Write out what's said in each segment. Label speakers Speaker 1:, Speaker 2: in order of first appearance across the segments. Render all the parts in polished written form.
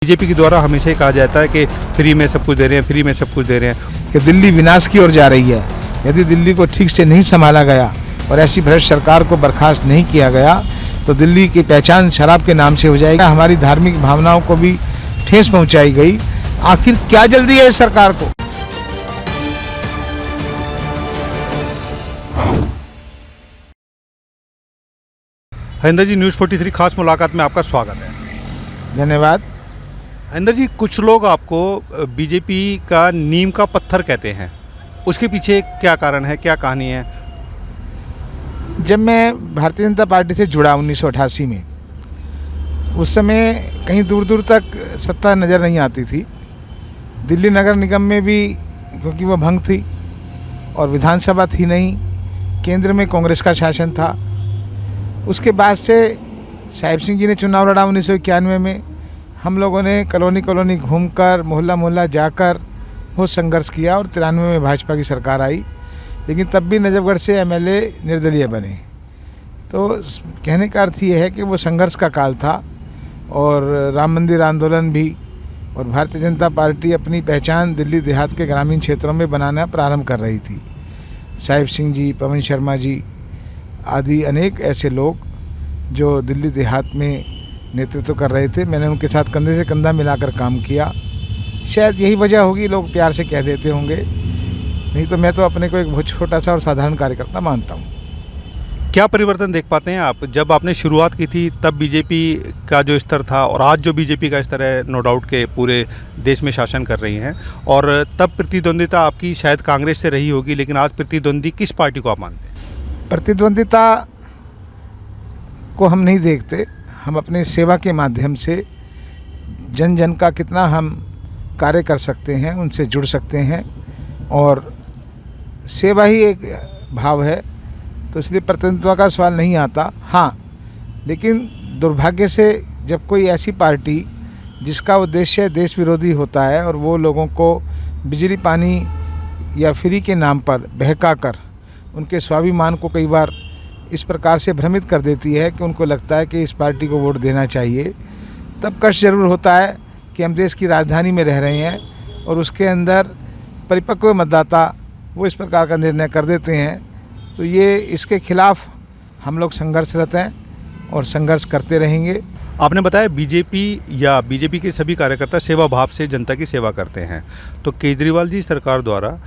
Speaker 1: BJP के द्वारा हमेशा ही कहा जाता है कि फ्री में सब कुछ दे रहे हैं, फ्री में सब कुछ दे रहे हैं।
Speaker 2: कि दिल्ली विनाश की ओर जा रही है। यदि दिल्ली को ठीक से नहीं संभाला गया और ऐसी भ्रष्ट सरकार को बर्खास्त नहीं किया गया तो दिल्ली की पहचान शराब के नाम से हो जाएगी। हमारी धार्मिक भावनाओं को भी ठेस पहुंचाई गई। आखिर क्या जल्दी है इस सरकार को?
Speaker 1: हरिंदर जी, न्यूज़ 43 खास मुलाकात में आपका स्वागत है।
Speaker 2: धन्यवाद।
Speaker 1: हरिंदर जी, कुछ लोग आपको बीजेपी का नीम का पत्थर कहते हैं, उसके पीछे क्या कारण है, क्या कहानी है?
Speaker 2: जब मैं भारतीय जनता पार्टी से जुड़ा 1988 में, उस समय कहीं दूर दूर तक सत्ता नज़र नहीं आती थी। दिल्ली नगर निगम में भी, क्योंकि वो भंग थी और विधानसभा थी नहीं, केंद्र में कांग्रेस का शासन था। उसके बाद से साहिब सिंह जी ने चुनाव लड़ा 1991 में। हम लोगों ने कॉलोनी कॉलोनी घूमकर, मोहल्ला मोहल्ला जाकर बहुत संघर्ष किया और 93 में भाजपा की सरकार आई। लेकिन तब भी नजफगढ़ से एमएलए निर्दलीय बने। तो कहने का अर्थ ये है कि वो संघर्ष का काल था और राम मंदिर आंदोलन भी, और भारतीय जनता पार्टी अपनी पहचान दिल्ली देहात के ग्रामीण क्षेत्रों में बनाना प्रारंभ कर रही थी। साहिब सिंह जी, पवन शर्मा जी आदि अनेक ऐसे लोग जो दिल्ली देहात में नेतृत्व कर रहे थे, मैंने उनके साथ कंधे से कंधा मिलाकर काम किया। शायद यही वजह होगी, लोग प्यार से कह देते होंगे, नहीं तो मैं तो अपने को एक बहुत छोटा सा और साधारण कार्यकर्ता मानता हूँ।
Speaker 1: क्या परिवर्तन देख पाते हैं आप? जब आपने शुरुआत की थी तब बीजेपी का जो स्तर था और आज जो बीजेपी का स्तर है, नो डाउट के पूरे देश में शासन कर रही हैं, और तब प्रतिद्वंदिता आपकी शायद कांग्रेस से रही होगी, लेकिन आज प्रतिद्वंदी किस पार्टी को आप मानते हैं?
Speaker 2: प्रतिद्वंदिता को हम नहीं देखते। हम अपने सेवा के माध्यम से जन जन का कितना हम कार्य कर सकते हैं, उनसे जुड़ सकते हैं, और सेवा ही एक भाव है, तो इसलिए प्रतिद्वंदिता का सवाल नहीं आता। हाँ, लेकिन दुर्भाग्य से जब कोई ऐसी पार्टी जिसका उद्देश्य देश विरोधी होता है और वो लोगों को बिजली पानी या फ्री के नाम पर बहका कर उनके स्वाभिमान को कई बार इस प्रकार से भ्रमित कर देती है कि उनको लगता है कि इस पार्टी को वोट देना चाहिए, तब कष्ट जरूर होता है कि हम देश की राजधानी में रह रहे हैं और उसके अंदर परिपक्व मतदाता वो इस प्रकार का निर्णय कर देते हैं। तो ये इसके खिलाफ हम लोग संघर्षरत हैं और संघर्ष करते रहेंगे।
Speaker 1: आपने बताया बीजेपी या बीजेपी के सभी कार्यकर्ता सेवा भाव से जनता की सेवा करते हैं, तो केजरीवाल जी सरकार द्वारा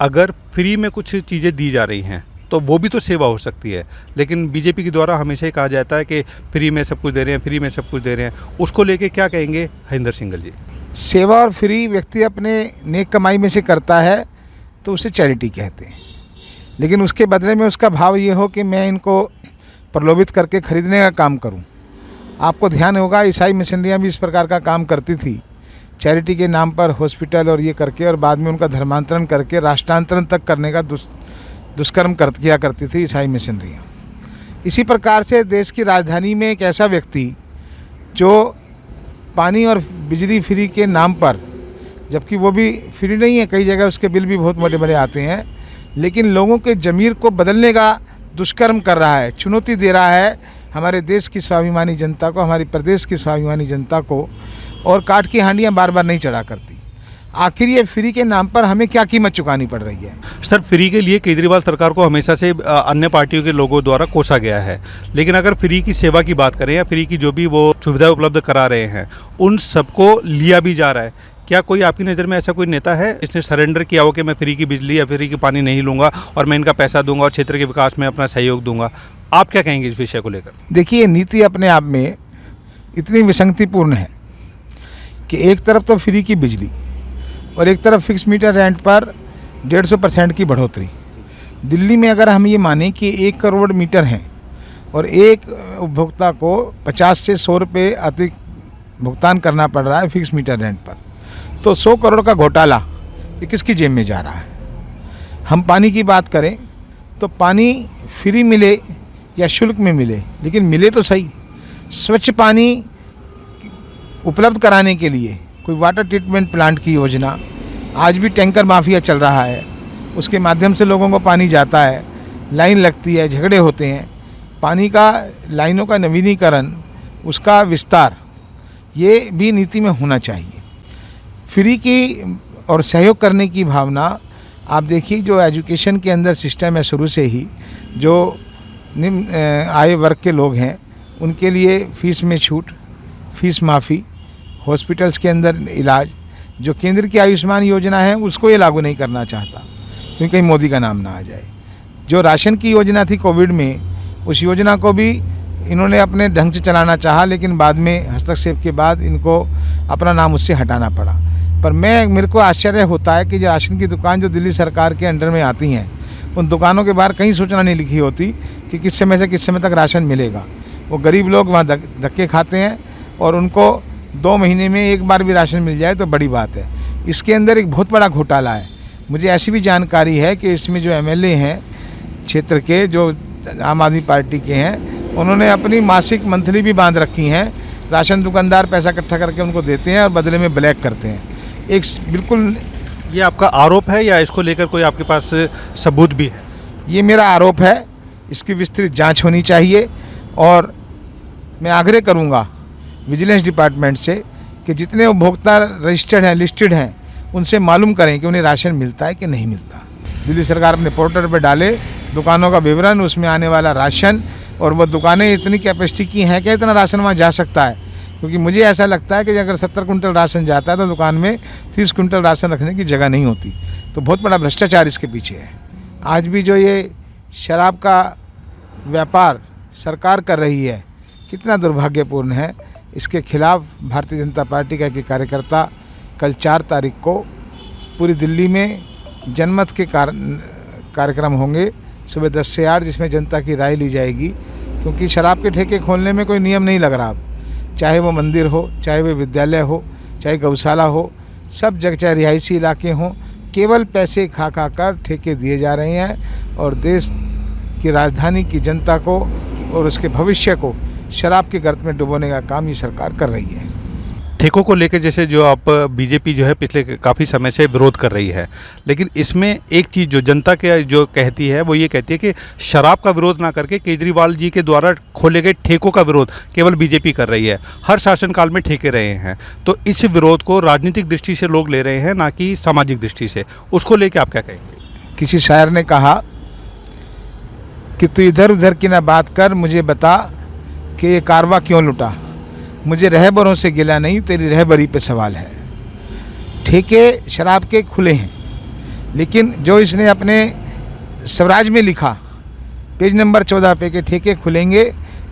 Speaker 1: अगर फ्री में कुछ चीज़ें दी जा रही हैं तो वो भी तो सेवा हो सकती है, लेकिन बीजेपी के द्वारा हमेशा ही कहा जाता है कि फ्री में सब कुछ दे रहे हैं, फ्री में सब कुछ दे रहे हैं। उसको लेके क्या कहेंगे हरिंदर सिंघल जी?
Speaker 2: सेवा और फ्री व्यक्ति अपने नेक कमाई में से करता है तो उसे चैरिटी कहते हैं, लेकिन उसके बदले में उसका भाव ये हो कि मैं इनको प्रलोभित करके खरीदने का काम करूं। आपको ध्यान होगा, ईसाई मिशनरियाँ भी इस प्रकार का काम करती थी, चैरिटी के नाम पर हॉस्पिटल और ये करके, और बाद में उनका धर्मांतरण करके राष्ट्रांतरण तक करने का दुष्कर्म किया करती थी ईसाई मिशनरियाँ। इसी प्रकार से देश की राजधानी में एक ऐसा व्यक्ति जो पानी और बिजली फ्री के नाम पर, जबकि वो भी फ्री नहीं है, कई जगह उसके बिल भी बहुत बड़े बड़े आते हैं, लेकिन लोगों के ज़मीर को बदलने का दुष्कर्म कर रहा है, चुनौती दे रहा है हमारे देश की स्वाभिमानी जनता को, हमारी प्रदेश की स्वाभिमानी जनता को, और काठ की हांडियाँ बार बार नहीं चढ़ा करती। आखिर ये फ्री के नाम पर हमें क्या कीमत चुकानी पड़ रही है?
Speaker 1: सर, फ्री के लिए केजरीवाल सरकार को हमेशा से अन्य पार्टियों के लोगों द्वारा कोसा गया है, लेकिन अगर फ्री की सेवा की बात करें या फ्री की जो भी वो सुविधाएं उपलब्ध करा रहे हैं, उन सबको लिया भी जा रहा है। क्या कोई आपकी नज़र में ऐसा कोई नेता है जिसने सरेंडर किया हो कि मैं फ्री की बिजली या फ्री की पानी नहीं लूँगा और मैं इनका पैसा दूंगा और क्षेत्र के विकास में अपना सहयोग दूंगा? आप क्या कहेंगे इस विषय को लेकर?
Speaker 2: देखिए, नीति अपने आप में इतनी विसंगतिपूर्ण है कि एक तरफ तो फ्री की बिजली और एक तरफ फिक्स मीटर रेंट पर 150% की बढ़ोतरी। दिल्ली में अगर हम ये मानें कि 1 करोड़ मीटर हैं और एक उपभोक्ता को 50 से 100 रुपये अतिरिक्त भुगतान करना पड़ रहा है फिक्स मीटर रेंट पर, तो 100 करोड़ का घोटाला ये किसकी जेब में जा रहा है? हम पानी की बात करें तो पानी फ्री मिले या शुल्क में मिले, लेकिन मिले तो सही। स्वच्छ पानी उपलब्ध कराने के लिए कोई वाटर ट्रीटमेंट प्लांट की योजना, आज भी टैंकर माफिया चल रहा है, उसके माध्यम से लोगों को पानी जाता है, लाइन लगती है, झगड़े होते हैं। पानी का लाइनों का नवीनीकरण, उसका विस्तार, ये भी नीति में होना चाहिए। फ्री की और सहयोग करने की भावना, आप देखिए जो एजुकेशन के अंदर सिस्टम है शुरू से ही, जो निम्न आय वर्ग के लोग हैं उनके लिए फ़ीस में छूट, फीस माफ़ी, हॉस्पिटल्स के अंदर इलाज, जो केंद्र की आयुष्मान योजना है उसको ये लागू नहीं करना चाहता क्योंकि कहीं मोदी का नाम ना आ जाए। जो राशन की योजना थी कोविड में, उस योजना को भी इन्होंने अपने ढंग से चलाना चाहा, लेकिन बाद में हस्तक्षेप के बाद इनको अपना नाम उससे हटाना पड़ा। पर मेरे को आश्चर्य होता है कि जो राशन की दुकान जो दिल्ली सरकार के अंडर में आती हैं, उन दुकानों के बाहर कहीं सूचना नहीं लिखी होती कि किस समय से किस समय तक राशन मिलेगा। वो गरीब लोग वहाँ धक्के खाते हैं और उनको 2 महीने में एक बार भी राशन मिल जाए तो बड़ी बात है। इसके अंदर एक बहुत बड़ा घोटाला है। मुझे ऐसी भी जानकारी है कि इसमें जो एमएलए हैं क्षेत्र के, जो आम आदमी पार्टी के हैं, उन्होंने अपनी मासिक मंथली भी बांध रखी हैं। राशन दुकानदार पैसा इकट्ठा करके उनको देते हैं और बदले में ब्लैक करते हैं। एक बिल्कुल,
Speaker 1: ये आपका आरोप है या इसको लेकर कोई आपके पास सबूत भी है?
Speaker 2: ये मेरा आरोप है। इसकी विस्तृत जांच होनी चाहिए और मैं आग्रह करूंगा विजिलेंस डिपार्टमेंट से कि जितने उपभोक्ता रजिस्टर्ड हैं, लिस्टेड हैं, उनसे मालूम करें कि उन्हें राशन मिलता है कि नहीं मिलता। दिल्ली सरकार अपने पोर्टल पर डाले दुकानों का विवरण, उसमें आने वाला राशन, और वो दुकानें इतनी कैपेसिटी की हैं कि इतना राशन वहाँ जा सकता है। क्योंकि मुझे ऐसा लगता है कि अगर 70 कुंटल राशन जाता है तो दुकान में 30 कुंटल राशन रखने की जगह नहीं होती। तो बहुत बड़ा भ्रष्टाचार इसके पीछे है। आज भी जो ये शराब का व्यापार सरकार कर रही है, कितना दुर्भाग्यपूर्ण है। इसके खिलाफ भारतीय जनता पार्टी का एक कार्यकर्ता कल 4 तारीख को पूरी दिल्ली में जनमत के कार्यक्रम होंगे सुबह 10 से 8, जिसमें जनता की राय ली जाएगी। क्योंकि शराब के ठेके खोलने में कोई नियम नहीं लग रहा अब, चाहे वो मंदिर हो, चाहे वो विद्यालय हो, चाहे गौशाला हो, सब जगह, चाहे रिहायशी इलाके हों, केवल पैसे खा कर ठेके दिए जा रहे हैं और देश की राजधानी की जनता को और उसके भविष्य को शराब के गर्त में डुबोने का काम ये सरकार कर रही है।
Speaker 1: ठेकों को लेकर जैसे जो आप बीजेपी जो है पिछले काफ़ी समय से विरोध कर रही है, लेकिन इसमें एक चीज़ जो जनता के जो कहती है वो ये कहती है कि शराब का विरोध ना करके केजरीवाल जी के द्वारा खोले गए ठेकों का विरोध केवल बीजेपी कर रही है। हर शासनकाल में ठेके रहे हैं, तो इस विरोध को राजनीतिक दृष्टि से लोग ले रहे हैं, ना कि सामाजिक दृष्टि से। उसको लेकर आप क्या कहेंगे?
Speaker 2: किसी शायर ने कहा कि तू इधर उधर की ना बात कर, मुझे बता कि ये कारवा क्यों लुटा। मुझे रहबरों से गिला नहीं, तेरी रहबरी पे सवाल है। ठेके शराब के खुले हैं, लेकिन जो इसने अपने स्वराज में लिखा पेज नंबर 14 पे कि ठेके खुलेंगे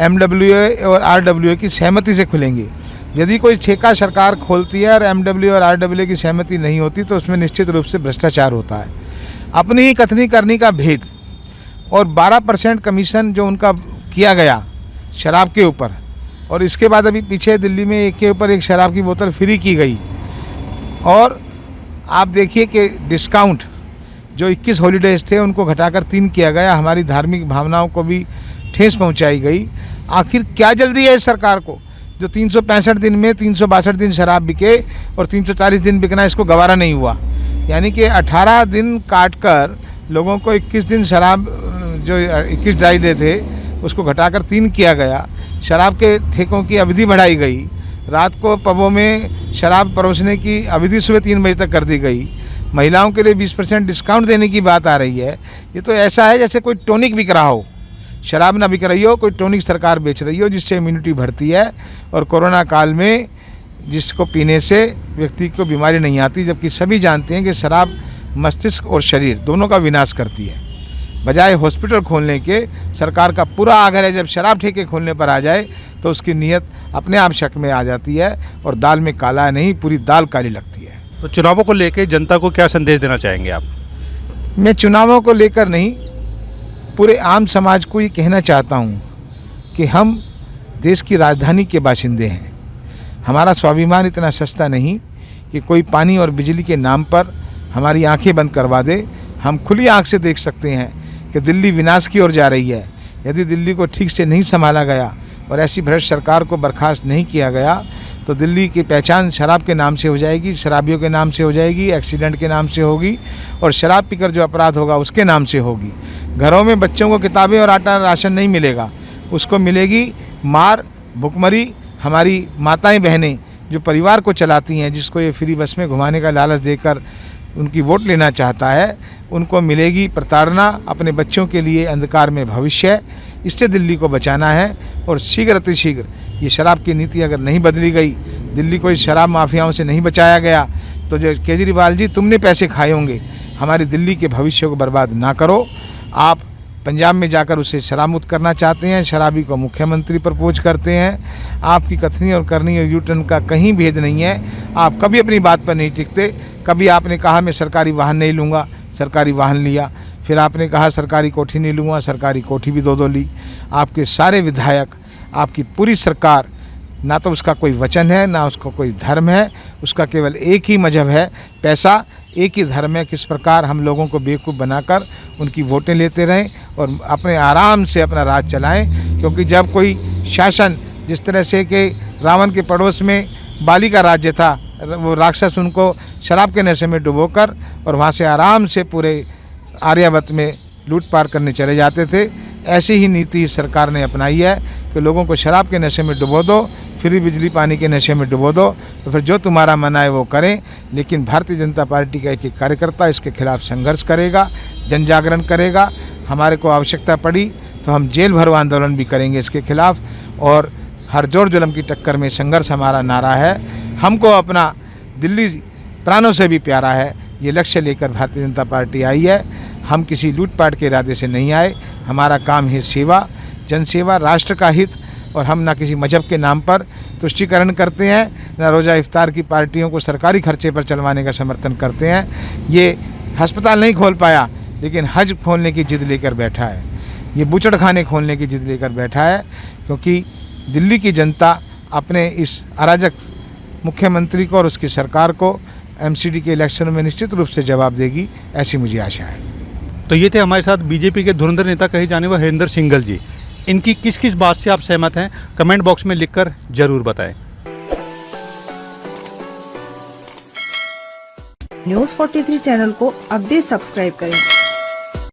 Speaker 2: MWA और RWA की सहमति से खुलेंगे। यदि कोई ठेका सरकार खोलती है और MWA और RWA की सहमति नहीं होती तो उसमें निश्चित रूप से भ्रष्टाचार होता है। अपनी ही कथनी करनी का भेद और 12% कमीशन जो उनका किया गया शराब के ऊपर, और इसके बाद अभी पीछे दिल्ली में एक के ऊपर एक शराब की बोतल फ्री की गई। और आप देखिए कि डिस्काउंट जो 21 हॉलीडेज थे उनको घटाकर 3 किया गया। हमारी धार्मिक भावनाओं को भी ठेस पहुंचाई गई। आखिर क्या जल्दी है इस सरकार को, जो 365 दिन में 362 दिन शराब बिके और 340 दिन बिकना इसको गवारा नहीं हुआ। यानी कि 18 दिन काट कर लोगों को 21 दिन शराब, जो 21 ड्राई डे थे, उसको घटाकर 3 किया गया। शराब के ठेकों की अवधि बढ़ाई गई। रात को पबों में शराब परोसने की अवधि सुबह 3 बजे तक कर दी गई। महिलाओं के लिए 20% डिस्काउंट देने की बात आ रही है। ये तो ऐसा है जैसे कोई टॉनिक बिक रहा हो, शराब ना बिक रही हो, कोई टॉनिक सरकार बेच रही हो जिससे इम्यूनिटी बढ़ती है और कोरोना काल में जिसको पीने से व्यक्ति को बीमारी नहीं आती। जबकि सभी जानते हैं कि शराब मस्तिष्क और शरीर दोनों का विनाश करती है। बजाय हॉस्पिटल खोलने के सरकार का पूरा आग्रह है जब शराब ठेके खोलने पर आ जाए तो उसकी नीयत अपने आप शक में आ जाती है और दाल में काला नहीं, पूरी दाल काली लगती है।
Speaker 1: तो चुनावों को लेकर जनता को क्या संदेश देना चाहेंगे आप?
Speaker 2: मैं चुनावों को लेकर नहीं, पूरे आम समाज को ये कहना चाहता हूँ कि हम देश की राजधानी के बाशिंदे हैं। हमारा स्वाभिमान इतना सस्ता नहीं कि कोई पानी और बिजली के नाम पर हमारी आंखें बंद करवा दे। हम खुली आंख से देख सकते हैं कि दिल्ली विनाश की ओर जा रही है। यदि दिल्ली को ठीक से नहीं संभाला गया और ऐसी भ्रष्ट सरकार को बर्खास्त नहीं किया गया तो दिल्ली की पहचान शराब के नाम से हो जाएगी, शराबियों के नाम से हो जाएगी, एक्सीडेंट के नाम से होगी और शराब पीकर जो अपराध होगा उसके नाम से होगी। घरों में बच्चों को किताबें और आटा राशन नहीं मिलेगा, उसको मिलेगी मार, भुखमरी। हमारी माताएं बहनें जो परिवार को चलाती हैं, जिसको ये फ्री बस में घुमाने का लालच देकर उनकी वोट लेना चाहता है, उनको मिलेगी प्रताड़ना, अपने बच्चों के लिए अंधकार में भविष्य है। इससे दिल्ली को बचाना है और शीघ्र अतिशीघ्र ये शराब की नीति अगर नहीं बदली गई, दिल्ली को इस शराब माफियाओं से नहीं बचाया गया, तो जो केजरीवाल जी तुमने पैसे खाए होंगे, हमारी दिल्ली के भविष्य को बर्बाद ना करो। आप पंजाब में जाकर उसे शराब मुक्त करना चाहते हैं, शराबी को मुख्यमंत्री प्रपोज करते हैं। आपकी कथनी और करनी और यूटर्न का कहीं भेद नहीं है। आप कभी अपनी बात पर नहीं टिकते। कभी आपने कहा मैं सरकारी वाहन नहीं लूँगा, सरकारी वाहन लिया। फिर आपने कहा सरकारी कोठी नहीं लूँगा, सरकारी कोठी भी दो ली। आपके सारे विधायक, आपकी पूरी सरकार, ना तो उसका कोई वचन है, ना उसका कोई धर्म है, उसका केवल एक ही मजहब है, पैसा, एक ही धर्म है। किस प्रकार हम लोगों को बेवकूफ़ बनाकर उनकी वोटें लेते रहें और अपने आराम से अपना राज चलाएं। क्योंकि जब कोई शासन, जिस तरह से कि रावण के पड़ोस में बाली का राज्य था, वो राक्षस उनको शराब के नशे में डुबोकर और वहाँ से आराम से पूरे आर्यावर्त में लूट पार करने चले जाते थे। ऐसी ही नीति इस सरकार ने अपनाई है कि लोगों को शराब के नशे में डुबो दो, फ्री बिजली पानी के नशे में डुबो दो, तो फिर जो तुम्हारा मन आए वो करें। लेकिन भारतीय जनता पार्टी का एक एक कार्यकर्ता इसके खिलाफ संघर्ष करेगा, जन जागरण करेगा। हमारे को आवश्यकता पड़ी तो हम जेल भरो आंदोलन भी करेंगे इसके खिलाफ। और हर जोर जुल्म की टक्कर में संघर्ष हमारा नारा है। हमको अपना दिल्ली प्राणों से भी प्यारा है। ये लक्ष्य लेकर भारतीय जनता पार्टी आई है। हम किसी लूटपाट के इरादे से नहीं आए। हमारा काम है सेवा, जनसेवा, राष्ट्र का हित। और हम ना किसी मजहब के नाम पर तुष्टीकरण करते हैं, ना रोज़ा इफ्तार की पार्टियों को सरकारी खर्चे पर चलवाने का समर्थन करते हैं। ये अस्पताल नहीं खोल पाया, लेकिन हज खोलने की जिद लेकर बैठा है। ये बूचड़खाने खोलने की जिद लेकर बैठा है, क्योंकि दिल्ली की जनता अपने इस अराजक मुख्यमंत्री को और उसकी सरकार को एमसीडी के इलेक्शन में निश्चित रूप से जवाब देगी, ऐसी मुझे आशा है।
Speaker 1: तो ये थे हमारे साथ बीजेपी के धुरंधर नेता कहे जाने वाले हरिंदर सिंघल जी। इनकी किस किस बात से आप सहमत हैं, कमेंट बॉक्स में लिखकर जरूर बताएं।
Speaker 3: न्यूज़ 43 चैनल को अब भी सब्सक्राइब करें